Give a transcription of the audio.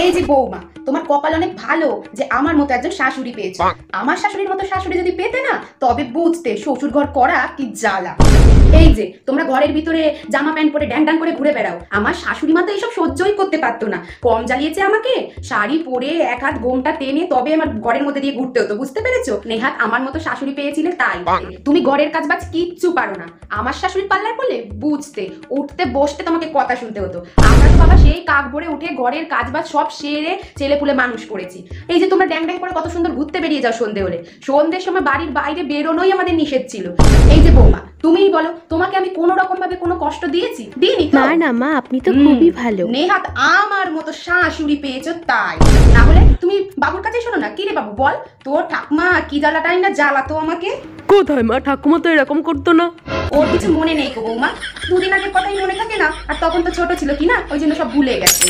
এই যে বৌমা, তোমার কপাল অনেক ভালো যে আমার মতো একজন শাশুড়ি পেয়েছো। আমার শাশুড়ির মতো শাশুড়ি যদি পেতে না, তবে বুঝতে শ্বশুর ঘর করা কি জ্বালা। এই যে তোমরা ঘরের ভিতরে জামা প্যান্ট পরে ড্যাং ড্যাং করে ঘুরে বেড়াও, আমার শাশুড়ি মা তো এইসব সহ্যই করতে পারতো না। কম জ্বালিয়েছে আমাকে, শাড়ি পরে এক হাত গোমটা টেনে তবে আমার ঘরের মধ্যে দিয়ে ঘুরতে হতো, বুঝতে পেরেছো? নেহাত আমার মতো শাশুড়ি পেয়েছিলে তাই। তুমি ঘরের কাজ বাজ কিচ্ছু পারো না। আমার শাশুড়ির পাল্লায় পড়লে বুঝতে উঠতে বসতে তোমাকে কথা শুনতে হতো। আমরা তো বাবা সেই কাক ভরে উঠে ঘরের কাজ বাজ সব সেরে ছেলে পুলে মানুষ করেছি। এই যে তোমরা ড্যাং ড্যাং করে কত সুন্দর ঘুরতে বেরিয়ে যাও সন্ধে হলে, সন্ধ্যের সময় বাড়ির বাইরে বেরোনোই আমাদের নিষেধ ছিল। এই যে বৌমা, তুমিই বলো, তোমাকে আমি কোনো রকম ভাবে কোনো কষ্ট দিয়েছি? দিইনি তো? না না মা, আপনি তো খুবই ভালো। নেহাত আমার মতো শাশুড়ি পেয়েছো তাই। না হলে তুমি বাবুর কাছে শোনো না। কি রে বাবু বল, তোর ঠাকুমা কি জ্বালাটাই না জ্বালাতো আমাকে। কোথায় মা, ঠাকুমা তো এরকম করতো না। ওর কিছু মনে নেই গো বৌমা, দুদিন আগের কথাই মনে থাকে না, আর তখন তো ছোট ছিল কি না, ওই জন্য সব ভুলে গেছে।